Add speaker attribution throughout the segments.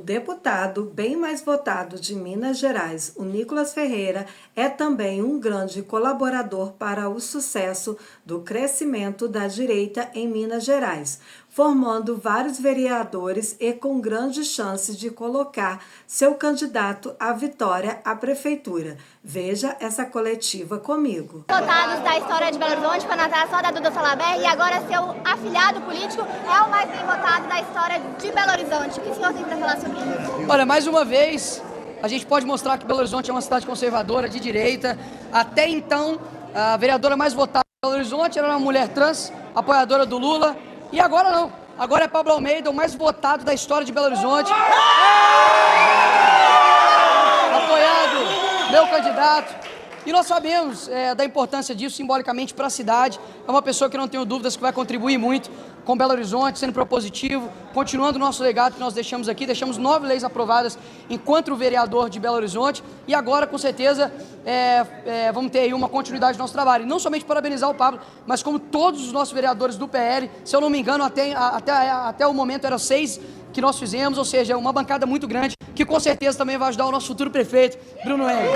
Speaker 1: deputado bem mais votado de Minas Gerais, o Nicolas Ferreira, é também um grande colaborador para o sucesso do crescimento da direita em Minas Gerais, formando vários vereadores e com grandes chances de colocar seu candidato à vitória à prefeitura. Veja essa coletiva comigo.
Speaker 2: Votados da história de Belo Horizonte, para a só da Duda Salabert, e agora seu afilhado político é o mais bem votado da história de Belo Horizonte. O que o senhor tem para falar sobre isso?
Speaker 3: Olha, mais uma vez, a gente pode mostrar que Belo Horizonte é uma cidade conservadora, de direita. Até então, a vereadora mais votada de Belo Horizonte era uma mulher trans, apoiadora do Lula. E agora não. Agora é Pablo Almeida, o mais votado da história de Belo Horizonte. Apoiado meu candidato. E nós sabemos da importância disso simbolicamente para a cidade. É uma pessoa que não tenho dúvidas que vai contribuir muito com Belo Horizonte, sendo propositivo, continuando o nosso legado que nós deixamos aqui. Deixamos 9 leis aprovadas enquanto vereador de Belo Horizonte e agora, com certeza, vamos ter aí uma continuidade do nosso trabalho. E não somente parabenizar o Pablo, mas como todos os nossos vereadores do PL, se eu não me engano, até o momento eram 6 que nós fizemos, ou seja, uma bancada muito grande, que com certeza também vai ajudar o nosso futuro prefeito, Bruno Engler.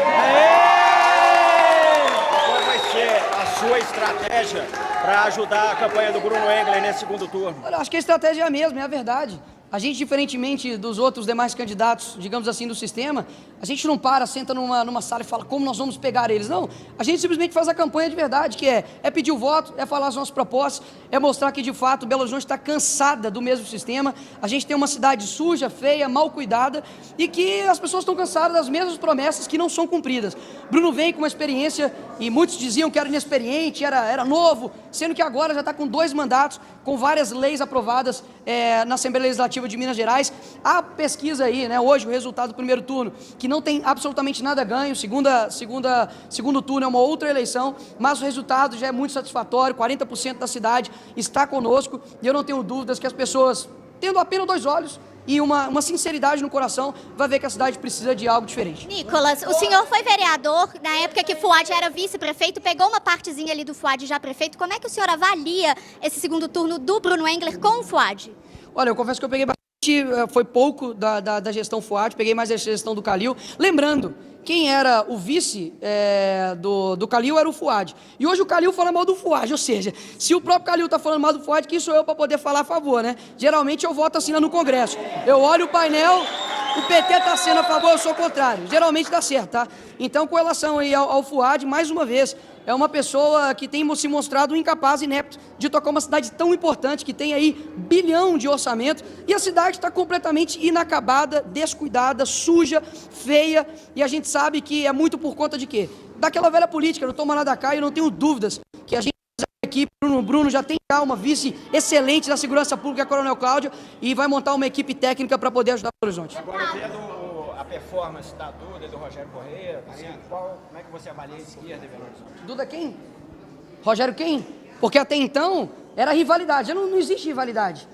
Speaker 4: Qual vai ser a sua estratégia para ajudar a campanha do Bruno Engler nesse segundo turno?
Speaker 3: Olha, acho que a estratégia é a mesma, é a verdade. A gente, diferentemente dos outros demais candidatos, digamos assim, do sistema, a gente não senta numa sala e fala como nós vamos pegar eles, não. A gente simplesmente faz a campanha de verdade, que é pedir o voto, é falar as nossas propostas, é mostrar que, de fato, Belo Horizonte está cansada do mesmo sistema. A gente tem uma cidade suja, feia, mal cuidada e que as pessoas estão cansadas das mesmas promessas que não são cumpridas. Bruno vem com uma experiência, e muitos diziam que era inexperiente, era novo, sendo que agora já está com 2 mandatos, com várias leis aprovadas na Assembleia Legislativa de Minas Gerais. A pesquisa aí, hoje, o resultado do primeiro turno, que não tem absolutamente nada ganho, segundo turno é uma outra eleição, mas o resultado já é muito satisfatório, 40% da cidade está conosco, e eu não tenho dúvidas que as pessoas, tendo apenas 2 olhos e uma sinceridade no coração, vai ver que a cidade precisa de algo diferente.
Speaker 2: Nicolas, o senhor foi vereador na época que Fuad era vice-prefeito, pegou uma partezinha ali do Fuad já prefeito. Como é que o senhor avalia esse segundo turno do Bruno Engler com o Fuad?
Speaker 3: Olha, eu confesso que eu peguei bastante, foi pouco da gestão Fuad, peguei mais a gestão do Calil. Lembrando, quem era o vice do Calil era o Fuad. E hoje o Calil fala mal do Fuad, ou seja, se o próprio Calil está falando mal do Fuad, quem sou eu para poder falar a favor, né? Geralmente eu voto assim lá no Congresso. Eu olho o painel, o PT está sendo a favor, eu sou o contrário. Geralmente dá certo, tá? Então, com relação aí ao Fuad, mais uma vez, é uma pessoa que tem se mostrado incapaz e inepto de tocar uma cidade tão importante, que tem aí 1 bilhão de orçamento, e a cidade está completamente inacabada, descuidada, suja, feia, e a gente sabe que é muito por conta de quê? Daquela velha política, do toma lá da cá, e eu não tenho dúvidas que a gente aqui, Bruno já tem uma vice excelente da segurança pública, a Coronel Cláudio, e vai montar uma equipe técnica para poder ajudar o Horizonte.
Speaker 4: Agora, vendo a performance da Duda e do Rogério Correia, assim, como é que você avalia a esquerda em Belo Horizonte?
Speaker 3: Duda quem? Rogério quem? Porque até então era rivalidade, já não existe rivalidade.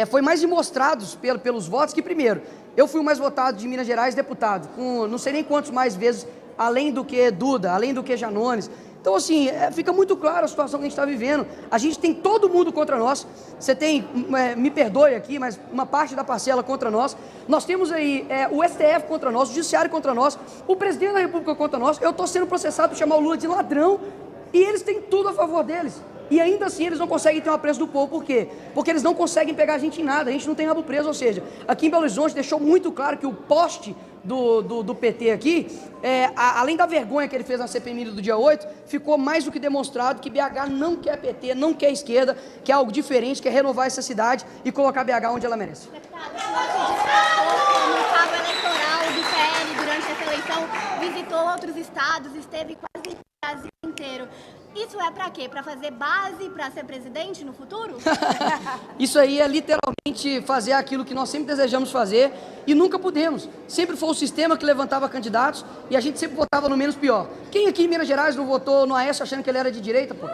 Speaker 3: Foi mais demonstrados pelos votos que, primeiro, eu fui o mais votado de Minas Gerais deputado, com não sei nem quantos mais vezes, além do que Duda, além do que Janones. Então, assim, fica muito claro a situação que a gente está vivendo. A gente tem todo mundo contra nós. Você tem, me perdoe aqui, mas uma parte da parcela contra nós. Nós temos aí o STF contra nós, o Judiciário contra nós, o Presidente da República contra nós. Eu estou sendo processado por chamar o Lula de ladrão e eles têm tudo a favor deles. E ainda assim eles não conseguem ter uma presa do povo. Por quê? Porque eles não conseguem pegar a gente em nada, a gente não tem rabo preso. Ou seja, aqui em Belo Horizonte deixou muito claro que o poste do PT aqui, além da vergonha que ele fez na CPMI do dia 8, ficou mais do que demonstrado que BH não quer PT, não quer esquerda, quer algo diferente, quer renovar essa cidade e colocar BH onde ela merece.
Speaker 2: Deputado, o senhor se destacou no cabo eleitoral do PL durante essa eleição, visitou outros estados, esteve quase no Brasil inteiro. Isso é para quê? Para fazer base para ser presidente no futuro?
Speaker 3: Isso aí é literalmente fazer aquilo que nós sempre desejamos fazer e nunca pudemos. Sempre foi o sistema que levantava candidatos e a gente sempre votava no menos pior. Quem aqui em Minas Gerais não votou no Aécio achando que ele era de direita, pô?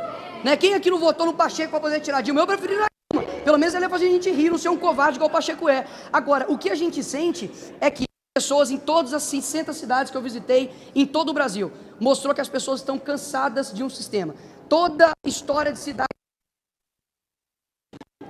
Speaker 3: Quem aqui não votou no Pacheco para poder tirar Dilma? Eu preferi na Dilma. Pelo menos ele ia fazer a gente rir, não ser um covarde igual o Pacheco é. Agora, o que a gente sente é que pessoas em todas as 60 cidades que eu visitei em todo o Brasil mostrou que as pessoas estão cansadas de um sistema. Toda história de cidade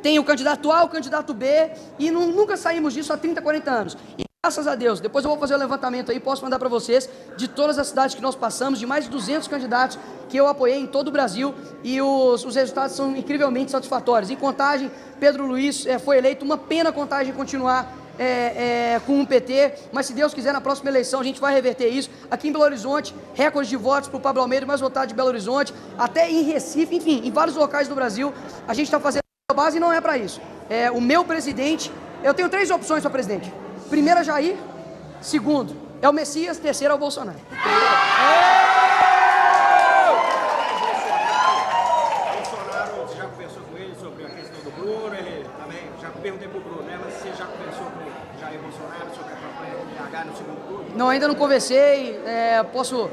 Speaker 3: tem o candidato A, o candidato B, e nunca saímos disso há 30, 40 anos. E Graças a Deus, depois eu vou fazer o levantamento aí, posso mandar para vocês, de todas as cidades que nós passamos, de mais de 200 candidatos que eu apoiei em todo o Brasil, e os resultados são incrivelmente satisfatórios. Em Contagem, Pedro Luiz foi eleito, uma pena Contagem continuar com o PT, mas se Deus quiser, na próxima eleição a gente vai reverter isso. Aqui em Belo Horizonte, recorde de votos para o Pablo Almeida, mais votado de Belo Horizonte, até em Recife, enfim, em vários locais do Brasil, a gente está fazendo a base e não é para isso. O meu presidente, eu tenho 3 opções para presidente. Primeiro é Jair, segundo é o Messias, terceiro é o Bolsonaro.
Speaker 4: Bolsonaro, você já conversou com ele sobre a questão do Bruno? Ele também, já perguntei pro Bruno, né? Mas você já conversou com Jair Bolsonaro sobre a campanha do BH no segundo turno?
Speaker 3: Não, ainda não conversei, posso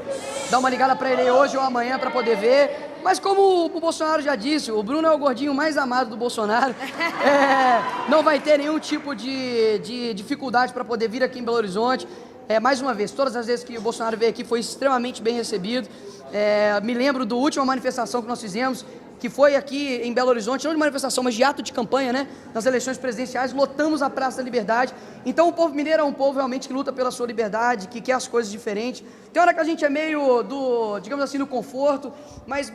Speaker 3: dar uma ligada para ele hoje ou amanhã para poder ver. Mas como o Bolsonaro já disse, o Bruno é o gordinho mais amado do Bolsonaro, não vai ter nenhum tipo de dificuldade para poder vir aqui em Belo Horizonte. Mais uma vez, todas as vezes que o Bolsonaro veio aqui foi extremamente bem recebido. Me lembro da última manifestação que nós fizemos, que foi aqui em Belo Horizonte, não de manifestação, mas de ato de campanha, né? Nas eleições presidenciais, lotamos a Praça da Liberdade. Então o povo mineiro é um povo realmente que luta pela sua liberdade, que quer as coisas diferentes. Tem hora que a gente é meio digamos assim, do conforto, mas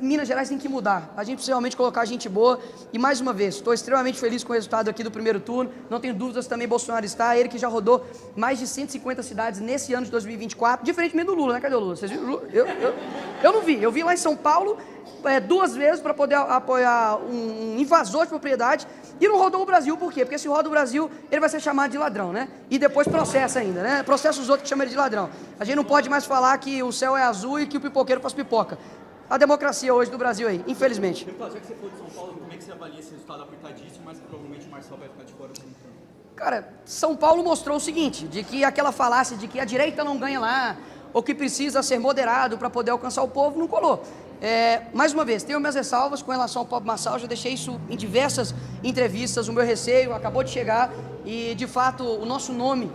Speaker 3: Minas Gerais tem que mudar. A gente precisa realmente colocar gente boa. E mais uma vez, estou extremamente feliz com o resultado aqui do primeiro turno. Não tenho dúvidas também, Bolsonaro está. Ele que já rodou mais de 150 cidades nesse ano de 2024, diferentemente do Lula, né? Cadê o Lula? Vocês viram? Eu não vi. Eu vi lá em São Paulo 2 vezes para poder apoiar um invasor de propriedade e não rodou o Brasil. Por quê? Porque se roda o Brasil, ele vai ser chamado de ladrão, né? E depois processa ainda, né? Processa os outros que chamam ele de ladrão. A gente não pode mais falar que o céu é azul e que o pipoqueiro faz pipoca. A democracia hoje do Brasil aí, infelizmente.
Speaker 5: Deputado, já que você for de São Paulo, como é que você avalia esse resultado apertadíssimo, mas provavelmente o Marcelo vai ficar de fora do turno?
Speaker 3: Cara, São Paulo mostrou o seguinte, de que aquela falácia de que a direita não ganha lá, ou que precisa ser moderado para poder alcançar o povo, não colou. Mais uma vez, tenho minhas ressalvas com relação ao Pablo Marçal, já deixei isso em diversas entrevistas, o meu receio acabou de chegar e, de fato, o nosso nome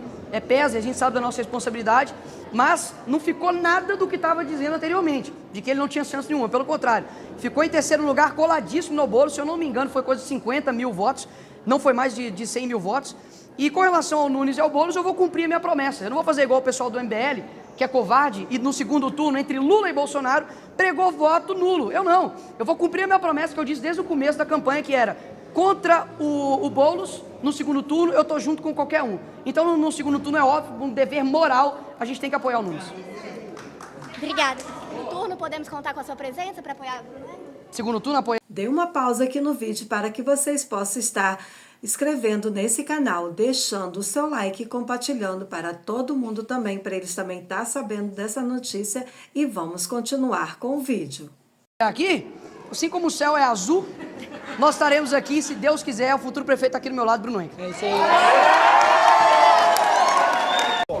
Speaker 3: pesa, a gente sabe da nossa responsabilidade, mas não ficou nada do que estava dizendo anteriormente, de que ele não tinha chance nenhuma, pelo contrário, ficou em terceiro lugar, coladíssimo no bolo, se eu não me engano, foi coisa de 50 mil votos, não foi mais de 100 mil votos, e com relação ao Nunes e ao Boulos, eu vou cumprir a minha promessa, eu não vou fazer igual o pessoal do MBL, que é covarde, e no segundo turno, entre Lula e Bolsonaro, pregou voto nulo. Eu não. Eu vou cumprir a minha promessa que eu disse desde o começo da campanha, que era contra o Boulos, no segundo turno, eu estou junto com qualquer um. Então, no segundo turno, é óbvio, um dever moral, a gente tem que apoiar o Nunes.
Speaker 2: Obrigada. No turno, podemos contar com a sua presença para apoiar?
Speaker 3: Segundo turno, apoiar.
Speaker 1: Dei uma pausa aqui no vídeo para que vocês possam estar inscrevendo nesse canal, deixando o seu like e compartilhando para todo mundo também, para eles também estar sabendo dessa notícia, e vamos continuar com o vídeo.
Speaker 3: Aqui, assim como o céu é azul, nós estaremos aqui, se Deus quiser, o futuro prefeito está aqui do meu lado, Bruno Henrique. É isso aí.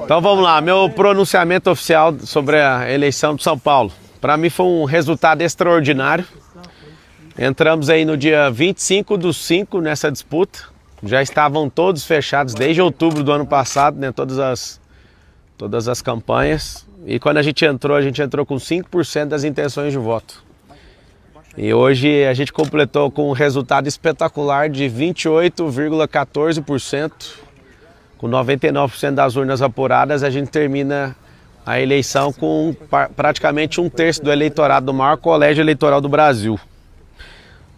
Speaker 6: Então vamos lá, meu pronunciamento oficial sobre a eleição de São Paulo. Para mim foi um resultado extraordinário. Entramos aí no dia 25/5 nessa disputa. Já estavam todos fechados desde outubro do ano passado, né? Todas as campanhas. E quando a gente entrou com 5% das intenções de voto. E hoje a gente completou com um resultado espetacular de 28,14%. Com 99% das urnas apuradas, a gente termina a eleição com praticamente 1/3 do eleitorado do maior colégio eleitoral do Brasil.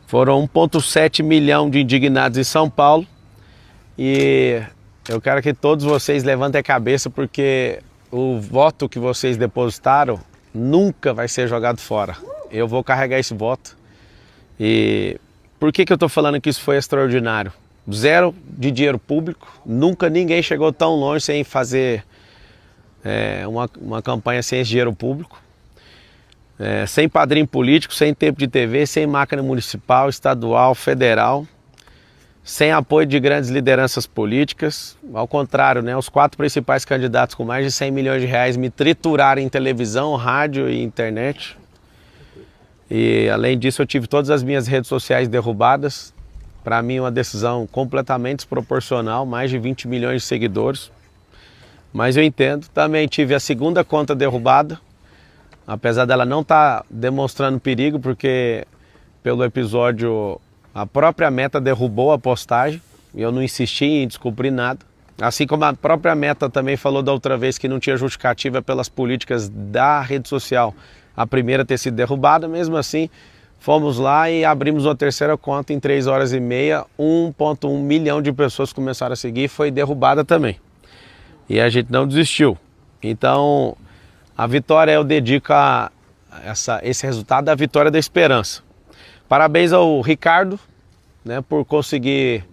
Speaker 6: Foram 1,7 milhão de indignados em São Paulo e eu quero que todos vocês levantem a cabeça, porque o voto que vocês depositaram nunca vai ser jogado fora. Eu vou carregar esse voto. E por que eu estou falando que isso foi extraordinário? 0 de dinheiro público, nunca ninguém chegou tão longe sem fazer uma campanha sem esse dinheiro público. Sem padrinho político, sem tempo de TV, sem máquina municipal, estadual, federal, sem apoio de grandes lideranças políticas. Ao contrário, né, os 4 principais candidatos com mais de 100 milhões de reais me trituraram em televisão, rádio e internet. E além disso, eu tive todas as minhas redes sociais derrubadas. Para mim, uma decisão completamente desproporcional, mais de 20 milhões de seguidores. Mas eu entendo. Também tive a segunda conta derrubada, apesar dela não estar demonstrando perigo, porque pelo episódio a própria Meta derrubou a postagem e eu não insisti em descobrir nada. Assim como a própria Meta também falou da outra vez que não tinha justificativa pelas políticas da rede social, a primeira ter sido derrubada, mesmo assim, fomos lá e abrimos uma terceira conta em 3 horas e meia, 1,1 milhão de pessoas começaram a seguir e foi derrubada também. E a gente não desistiu. Então, a vitória eu dedico a esse resultado à vitória da esperança. Parabéns ao Ricardo, né, por conseguir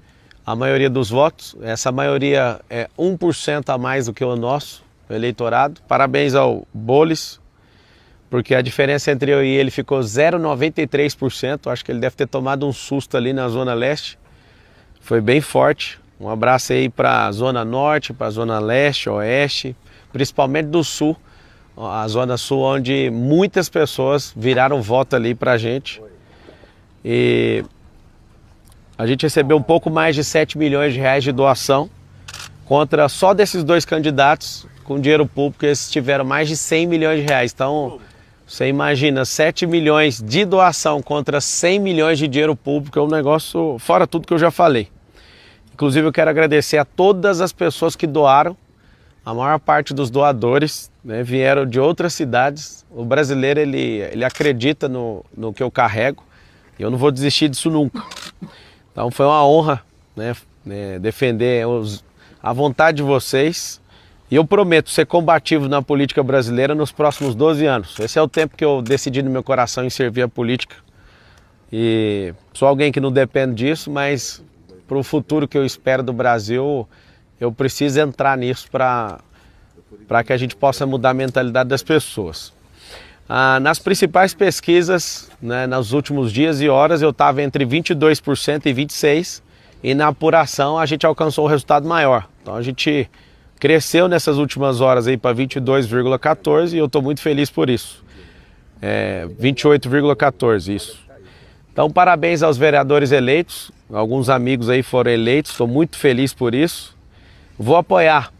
Speaker 6: a maioria dos votos. Essa maioria é 1% a mais do que o nosso eleitorado. Parabéns ao Bolis, porque a diferença entre eu e ele ficou 0,93%. Acho que ele deve ter tomado um susto ali na Zona Leste. Foi bem forte. Um abraço aí para a Zona Norte, para a Zona Leste, Oeste, principalmente do Sul. A Zona Sul, onde muitas pessoas viraram voto ali para a gente. E a gente recebeu um pouco mais de 7 milhões de reais de doação, contra só desses 2 candidatos com dinheiro público, eles tiveram mais de 100 milhões de reais. Então, você imagina, 7 milhões de doação contra 100 milhões de dinheiro público, é um negócio fora tudo que eu já falei. Inclusive, eu quero agradecer a todas as pessoas que doaram. A maior parte dos doadores, né, vieram de outras cidades. O brasileiro, ele acredita no que eu carrego e eu não vou desistir disso nunca. Então foi uma honra, né, defender a vontade de vocês. E eu prometo ser combativo na política brasileira nos próximos 12 anos. Esse é o tempo que eu decidi no meu coração em servir a política. E sou alguém que não depende disso, mas para o futuro que eu espero do Brasil, eu preciso entrar nisso para que a gente possa mudar a mentalidade das pessoas. Nas principais pesquisas, né, nos últimos dias e horas, eu estava entre 22% e 26%, e na apuração a gente alcançou um resultado maior. Então a gente cresceu nessas últimas horas aí para 22,14% e eu estou muito feliz por isso. 28,14%, isso. Então parabéns aos vereadores eleitos, alguns amigos aí foram eleitos, estou muito feliz por isso. Vou apoiar,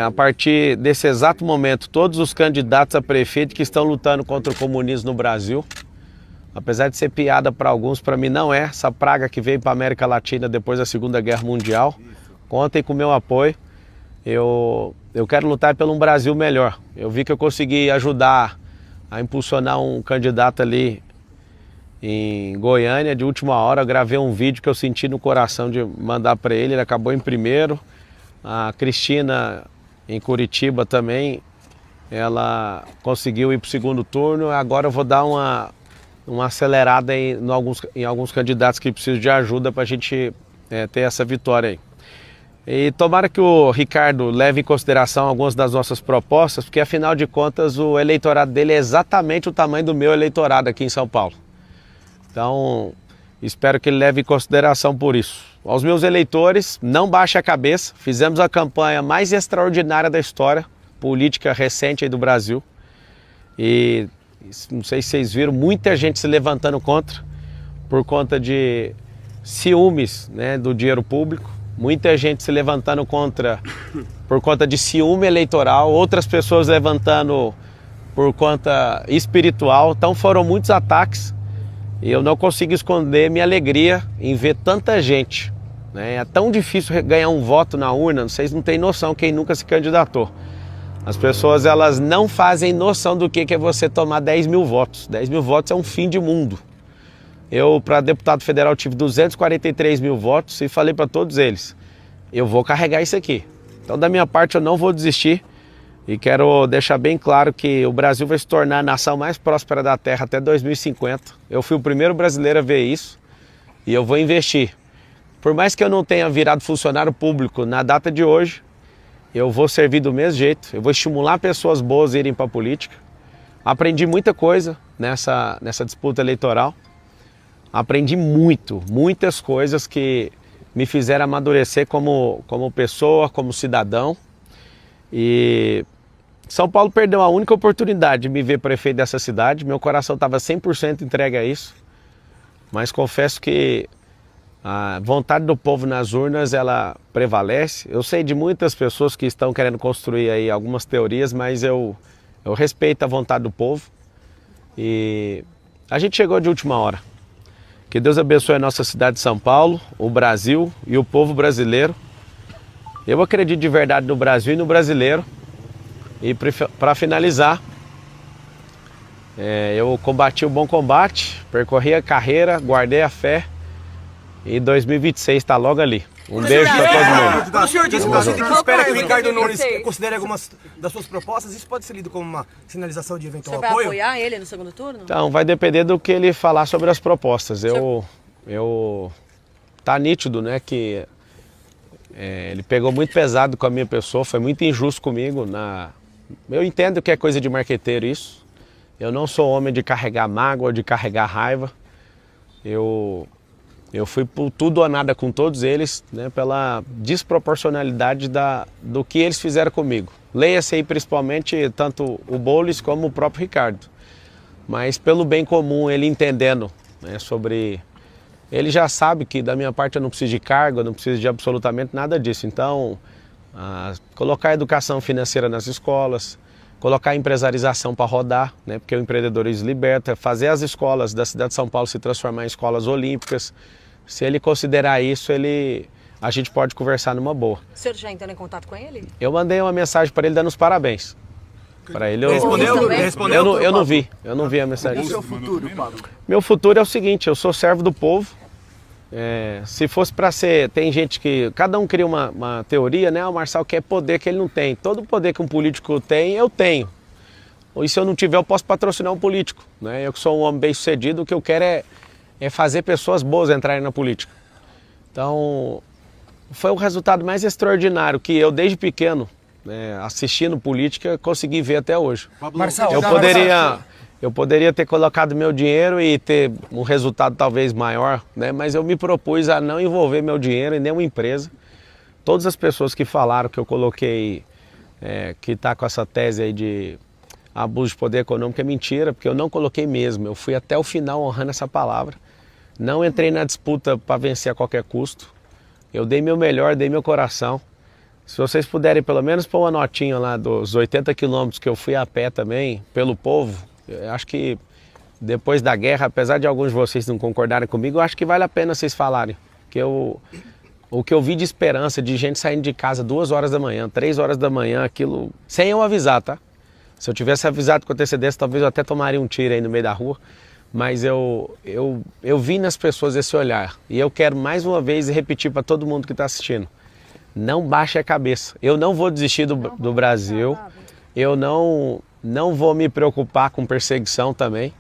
Speaker 6: a partir desse exato momento, todos os candidatos a prefeito que estão lutando contra o comunismo no Brasil. Apesar de ser piada para alguns, para mim não é. Essa praga que veio para a América Latina depois da Segunda Guerra Mundial. Contem com o meu apoio. Eu quero lutar pelo um Brasil melhor. Eu vi que eu consegui ajudar a impulsionar um candidato ali em Goiânia de última hora. Eu gravei um vídeo que eu senti no coração de mandar para ele. Ele acabou em primeiro. A Cristina, em Curitiba também, ela conseguiu ir para o segundo turno. Agora eu vou dar uma acelerada em alguns candidatos que precisam de ajuda para a gente ter essa vitória aí. E tomara que o Ricardo leve em consideração algumas das nossas propostas, porque afinal de contas o eleitorado dele é exatamente o tamanho do meu eleitorado aqui em São Paulo. Então, espero que ele leve em consideração por isso. Aos meus eleitores, não baixe a cabeça, fizemos a campanha mais extraordinária da história política recente aí do Brasil. E não sei se vocês viram, muita gente se levantando por conta de ciúmes, né, do dinheiro público. Muita gente se levantando por conta de ciúme eleitoral, outras pessoas levantando por conta espiritual. Então foram muitos ataques. E eu não consigo esconder minha alegria em ver tanta gente, né? É tão difícil ganhar um voto na urna, vocês não têm noção quem nunca se candidatou. As pessoas, elas não fazem noção do que é você tomar 10 mil votos. 10 mil votos é um fim de mundo. Eu, para deputado federal, tive 243 mil votos e falei para todos eles, eu vou carregar isso aqui. Então, da minha parte, eu não vou desistir. E quero deixar bem claro que o Brasil vai se tornar a nação mais próspera da Terra até 2050. Eu fui o primeiro brasileiro a ver isso e eu vou investir. Por mais que eu não tenha virado funcionário público na data de hoje, eu vou servir do mesmo jeito. Eu vou estimular pessoas boas a irem para a política. Aprendi muita coisa nessa disputa eleitoral. Aprendi muitas coisas que me fizeram amadurecer como pessoa, como cidadão. E São Paulo perdeu a única oportunidade de me ver prefeito dessa cidade. Meu coração estava 100% entregue a isso. Mas confesso que a vontade do povo nas urnas, ela prevalece. Eu sei de muitas pessoas que estão querendo construir aí algumas teorias, mas eu respeito a vontade do povo. E a gente chegou de última hora. Que Deus abençoe a nossa cidade de São Paulo, o Brasil e o povo brasileiro. Eu acredito de verdade no Brasil e no brasileiro. E para finalizar, eu combati o bom combate, percorri a carreira, guardei a fé e 2026 está logo ali. Um beijo para todo mundo.
Speaker 7: Quando o senhor disse que você espera que o Ricardo Nunes considere algumas das suas propostas, isso pode ser lido como uma sinalização de eventual apoio?
Speaker 8: Você vai apoiar ele no segundo turno?
Speaker 6: Então, vai depender do que ele falar sobre as propostas. Tá nítido, né, que ele pegou muito pesado com a minha pessoa, foi muito injusto comigo. Eu entendo que é coisa de marqueteiro isso. Eu não sou homem de carregar mágoa, de carregar raiva. Eu fui por tudo ou nada com todos eles, né, pela desproporcionalidade do que eles fizeram comigo. Leia-se aí principalmente tanto o Boulos como o próprio Ricardo. Mas pelo bem comum, ele entendendo, né, sobre... Ele já sabe que da minha parte eu não preciso de cargo, eu não preciso de absolutamente nada disso. Então, colocar a educação financeira nas escolas, colocar a empresarização para rodar, né, porque o empreendedorismo liberta, fazer as escolas da cidade de São Paulo se transformar em escolas olímpicas. Se ele considerar isso, a gente pode conversar numa boa.
Speaker 8: O senhor já entrou em contato com ele?
Speaker 6: Eu mandei uma mensagem para ele dando os parabéns. Para ele,
Speaker 7: Respondeu?
Speaker 6: Eu não vi a mensagem.
Speaker 7: E o seu futuro, Pablo?
Speaker 6: Meu futuro é o seguinte, eu sou servo do povo. Se fosse para ser, tem gente que, cada um cria uma teoria, né? O Marçal quer poder que ele não tem. Todo poder que um político tem, eu tenho. E se eu não tiver, eu posso patrocinar um político, né? Eu que sou um homem bem sucedido, o que eu quero é fazer pessoas boas entrarem na política. Então, foi o resultado mais extraordinário que eu, desde pequeno, né, assistindo política, consegui ver até hoje.
Speaker 7: Marçal,
Speaker 6: eu poderia ter colocado meu dinheiro e ter um resultado talvez maior, né? Mas eu me propus a não envolver meu dinheiro em nenhuma empresa. Todas as pessoas que falaram que eu coloquei, que está com essa tese aí de abuso de poder econômico, é mentira, porque eu não coloquei mesmo. Eu fui até o final honrando essa palavra. Não entrei na disputa para vencer a qualquer custo. Eu dei meu melhor, dei meu coração. Se vocês puderem pelo menos pôr uma notinha lá dos 80 quilômetros que eu fui a pé também, pelo povo, eu acho que depois da guerra, apesar de alguns de vocês não concordarem comigo, eu acho que vale a pena vocês falarem. Que o que eu vi de esperança, de gente saindo de casa 2 horas da manhã, 3 horas da manhã, aquilo, sem eu avisar, tá? Se eu tivesse avisado com antecedência, talvez eu até tomaria um tiro aí no meio da rua. Mas eu vi nas pessoas esse olhar. E eu quero mais uma vez repetir para todo mundo que está assistindo. Não baixe a cabeça. Eu não vou desistir do Brasil. Eu não vou me preocupar com perseguição também.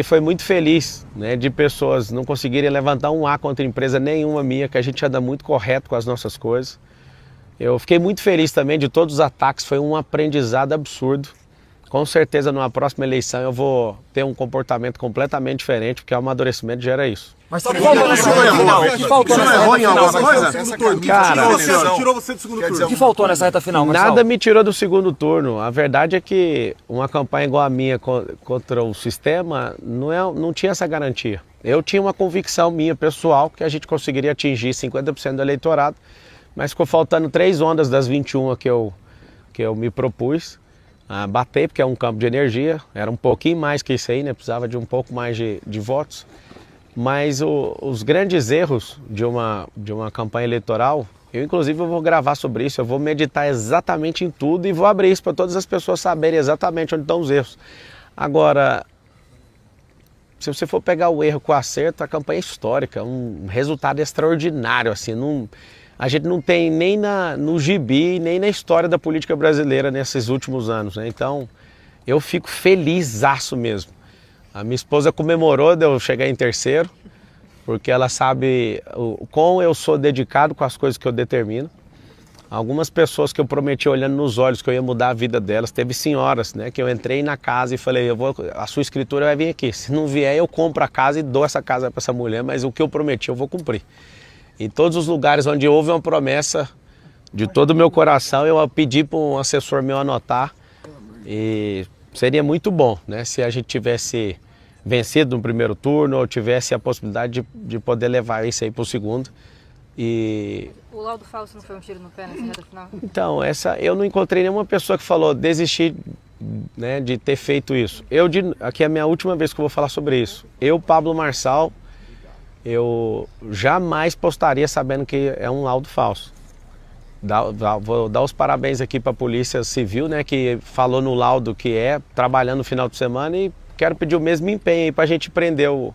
Speaker 6: Foi muito feliz, né, de pessoas não conseguirem levantar um A contra empresa nenhuma minha, que a gente anda muito correto com as nossas coisas. Eu fiquei muito feliz também de todos os ataques, foi um aprendizado absurdo. Com certeza, numa próxima eleição, eu vou ter um comportamento completamente diferente, porque o amadurecimento gera isso.
Speaker 7: Mas só que faltou nessa reta final. O que faltou nessa reta final?
Speaker 6: Cara,
Speaker 7: Tirou você do segundo turno. O que faltou nessa reta final, Marçal?
Speaker 6: Nada me tirou do segundo turno. A verdade é que uma campanha igual a minha contra o sistema não tinha essa garantia. Eu tinha uma convicção minha, pessoal, que a gente conseguiria atingir 50% do eleitorado, mas ficou faltando 3 ondas das 21 que eu me propus a bater, porque é um campo de energia, era um pouquinho mais que isso aí, né? Precisava de um pouco mais de votos. Mas os grandes erros de uma campanha eleitoral, eu inclusive vou gravar sobre isso, eu vou meditar exatamente em tudo e vou abrir isso para todas as pessoas saberem exatamente onde estão os erros. Agora, se você for pegar o erro com o acerto, a campanha é histórica, um resultado extraordinário, assim, a gente não tem nem no gibi, nem na história da política brasileira nesses últimos anos, né? Então, eu fico felizaço mesmo. A minha esposa comemorou de eu chegar em terceiro, porque ela sabe o quão eu sou dedicado com as coisas que eu determino. Algumas pessoas que eu prometi olhando nos olhos que eu ia mudar a vida delas, teve senhoras, né, que eu entrei na casa e falei, a sua escritura vai vir aqui, se não vier eu compro a casa e dou essa casa para essa mulher, mas o que eu prometi eu vou cumprir. Em todos os lugares onde houve uma promessa de todo o meu coração, eu pedi para um assessor meu anotar. E seria muito bom, né, se a gente tivesse vencido no primeiro turno ou tivesse a possibilidade de poder levar isso aí para o segundo. E...
Speaker 8: O laudo falso não foi um tiro no pé nessa reta final?
Speaker 6: Então, eu não encontrei nenhuma pessoa que falou desistir, né, de ter feito isso. Aqui é a minha última vez que eu vou falar sobre isso. Eu, Pablo Marçal, eu jamais postaria sabendo que é um laudo falso. Vou dar os parabéns aqui para a Polícia Civil, né, que falou no laudo que trabalhando no final de semana, e quero pedir o mesmo empenho aí para a gente prender o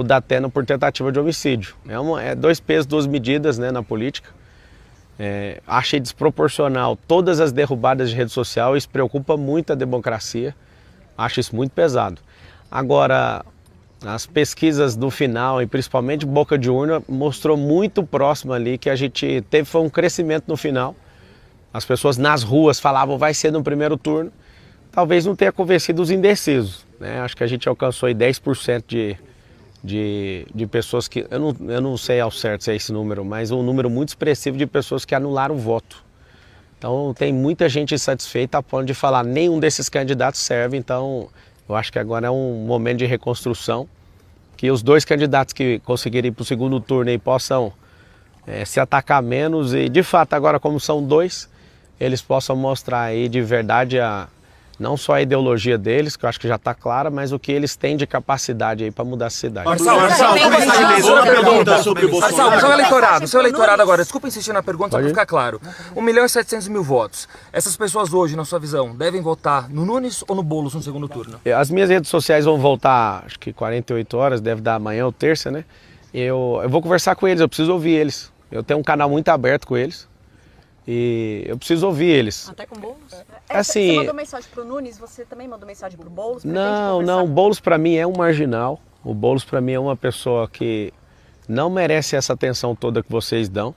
Speaker 6: Datena por tentativa de homicídio. É 2 pesos, 2 medidas, né, na política. Achei desproporcional todas as derrubadas de rede social, isso preocupa muito a democracia, acho isso muito pesado. Agora, as pesquisas do final, e principalmente boca de urna, mostrou muito próximo ali que a gente foi um crescimento no final. As pessoas nas ruas falavam vai ser no primeiro turno, talvez não tenha convencido os indecisos, né? Acho que a gente alcançou aí 10% de pessoas que, eu não sei ao certo se é esse número, mas um número muito expressivo de pessoas que anularam o voto. Então tem muita gente insatisfeita a ponto de falar nenhum desses candidatos serve, então eu acho que agora é um momento de reconstrução, que os 2 candidatos que conseguirem ir para o segundo turno aí possam se atacar menos e, de fato, agora como são 2, eles possam mostrar aí de verdade não só a ideologia deles, que eu acho que já está clara, mas o que eles têm de capacidade aí para mudar a cidade.
Speaker 9: Marçal, seu eleitorado agora, desculpa insistir na pergunta, só para ficar claro. 1.700.000 votos. Essas pessoas hoje, na sua visão, devem votar no Nunes ou no Boulos no segundo turno?
Speaker 6: As minhas redes sociais vão voltar, acho que 48 horas, deve dar amanhã ou terça, né? Eu vou conversar com eles, eu preciso ouvir eles. Eu tenho um canal muito aberto com eles. E eu preciso ouvir eles.
Speaker 8: Até com Boulos?
Speaker 6: Assim,
Speaker 8: você mandou mensagem pro Nunes, você também mandou mensagem pro Boulos?
Speaker 6: Não, o Boulos para mim é um marginal. O Boulos para mim é uma pessoa que não merece essa atenção toda que vocês dão.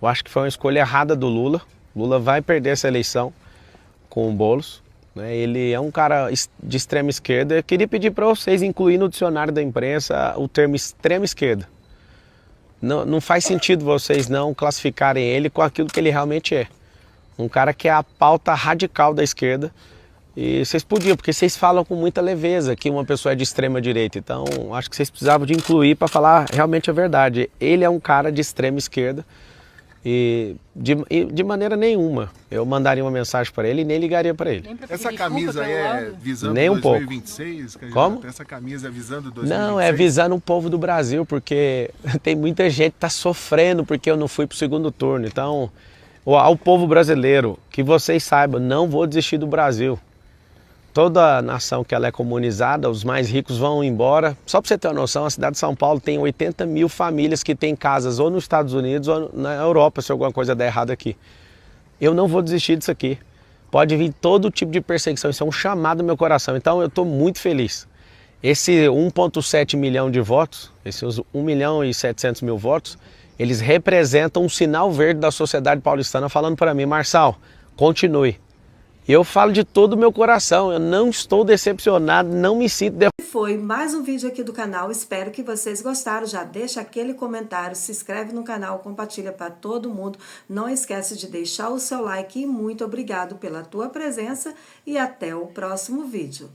Speaker 6: Eu acho que foi uma escolha errada do Lula. Lula vai perder essa eleição com o Boulos, né? Ele é um cara de extrema esquerda. Eu queria pedir para vocês incluir no dicionário da imprensa o termo extrema esquerda. Não faz sentido vocês não classificarem ele com aquilo que ele realmente é. Um cara que é a pauta radical da esquerda. E vocês podiam, porque vocês falam com muita leveza que uma pessoa é de extrema direita. Então, acho que vocês precisavam de incluir para falar realmente a verdade. Ele é um cara de extrema esquerda e de maneira nenhuma eu mandaria uma mensagem para ele e nem ligaria para ele.
Speaker 10: Essa camisa aí é visando
Speaker 6: nem um
Speaker 10: 2026?
Speaker 6: Pouco. Como?
Speaker 10: Essa camisa é visando 2026?
Speaker 6: Não, é visando o povo do Brasil, porque tem muita gente que está sofrendo porque eu não fui para o segundo turno. Então, ao povo brasileiro, que vocês saibam, não vou desistir do Brasil. Toda nação que ela é comunizada, os mais ricos vão embora. Só para você ter uma noção, a cidade de São Paulo tem 80.000 famílias que têm casas ou nos Estados Unidos ou na Europa, se alguma coisa der errado aqui. Eu não vou desistir disso aqui. Pode vir todo tipo de perseguição, isso é um chamado no meu coração. Então eu estou muito feliz. Esse 1,7 milhão de votos, esses 1.700.000 votos, eles representam um sinal verde da sociedade paulistana falando para mim, Marçal, continue. Eu falo de todo o meu coração, eu não estou decepcionado, não me sinto...
Speaker 1: Foi mais um vídeo aqui do canal, espero que vocês gostaram, já deixa aquele comentário, se inscreve no canal, compartilha para todo mundo, não esquece de deixar o seu like e muito obrigado pela tua presença e até o próximo vídeo.